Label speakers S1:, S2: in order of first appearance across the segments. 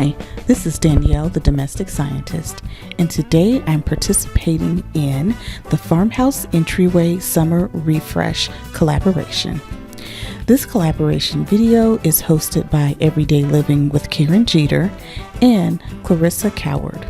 S1: Hi, this is Danielle, the domestic scientist, and today I'm participating in the Farmhouse Entryway Summer Refresh collaboration. This collaboration video is hosted by Everyday Living with Karen Jeter and Clearissa Coward.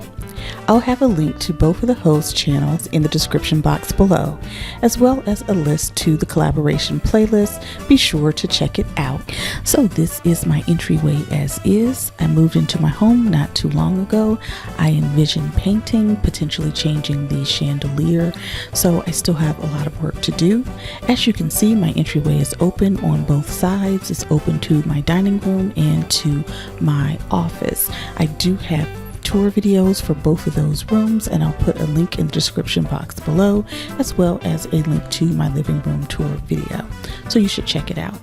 S1: I'll have a link to both of the host channels in the description box below, as well as a list to the collaboration playlist. Be sure to check it out. So this is my entryway as is. I moved into my home not too long ago. I envision painting, potentially changing the chandelier, so I still have a lot of work to do. As you can see, my entryway is open on both sides. It's open to my dining room and to my office. I do have tour videos for both of those rooms, and I'll put a link in the description box below, as well as a link to my living room tour video, so you should check it out.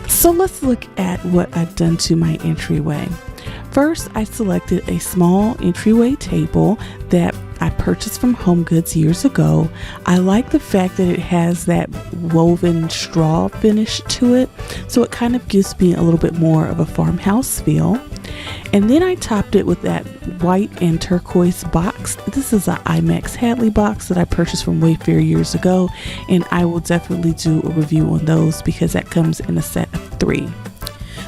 S1: So let's look at what I've done to my entryway. First, I selected a small entryway table that I purchased from HomeGoods years ago. I like the fact that it has that woven straw finish to it, so it kind of gives me a little bit more of a farmhouse feel. And then I topped it with that white and turquoise box. This is an IMAX Hadley box that I purchased from Wayfair years ago, and I will definitely do a review on those because that comes in a set of 3.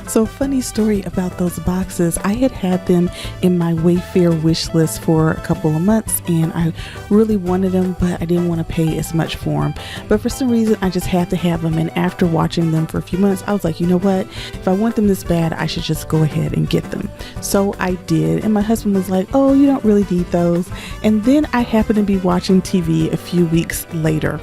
S1: So funny story about those boxes, I had them in my Wayfair wish list for a couple of months, and I really wanted them, but I didn't want to pay as much for them. But for some reason, I just had to have them, and after watching them for a few months, I was like, you know what? If I want them this bad, I should just go ahead and get them. So I did, and my husband was like, oh, you don't really need those. And then I happened to be watching TV a few weeks later.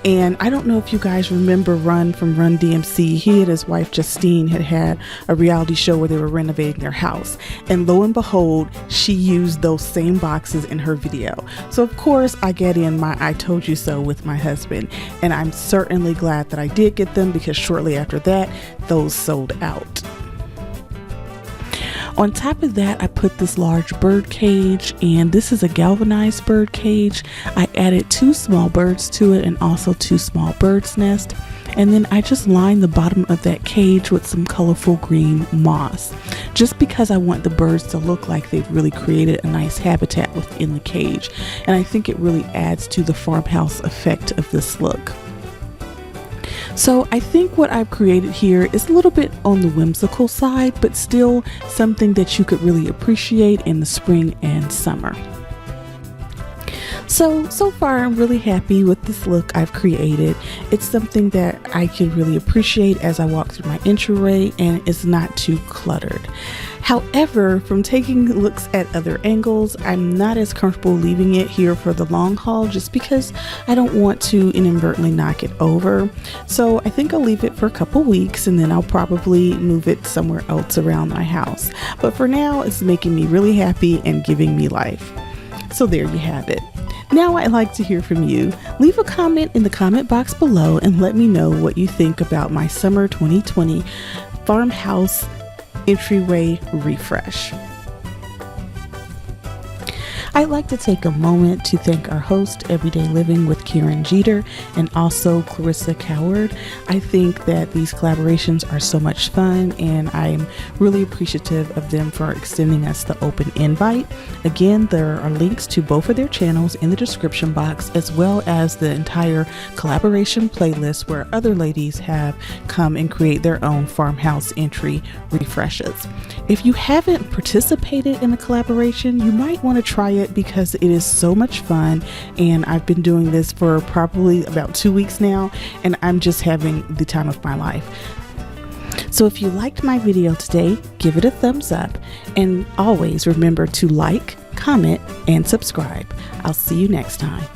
S1: And I don't know if you guys remember Run from Run DMC. He and his wife Justine had a reality show where they were renovating their house. And lo and behold, she used those same boxes in her video. So of course I get in my I told you so with my husband. And I'm certainly glad that I did get them, because shortly after that, those sold out. On top of that, I put this large bird cage, and this is a galvanized bird cage. I added 2 small birds to it and also 2 small birds' nests. And then I just lined the bottom of that cage with some colorful green moss, just because I want the birds to look like they've really created a nice habitat within the cage. And I think it really adds to the farmhouse effect of this look. So I think what I've created here is a little bit on the whimsical side, but still something that you could really appreciate in the spring and summer. So far I'm really happy with this look I've created. It's something that I can really appreciate as I walk through my entryway, and it's not too cluttered. However, from taking looks at other angles, I'm not as comfortable leaving it here for the long haul, just because I don't want to inadvertently knock it over. So I think I'll leave it for a couple weeks, and then I'll probably move it somewhere else around my house. But for now, it's making me really happy and giving me life. So there you have it. Now I'd like to hear from you. Leave a comment in the comment box below and let me know what you think about my summer 2020 farmhouse entryway refresh. I'd like to take a moment to thank our host, Everyday Living with Karen Jeter, and also Clearissa Coward. I think that these collaborations are so much fun, and I'm really appreciative of them for extending us the open invite. Again, there are links to both of their channels in the description box, as well as the entire collaboration playlist where other ladies have come and create their own farmhouse entry refreshes. If you haven't participated in a collaboration, you might want to try it, because it is so much fun, and I've been doing this for probably about 2 weeks now, and I'm just having the time of my life. So if you liked my video today, give it a thumbs up, and always remember to like, comment, and subscribe. I'll see you next time.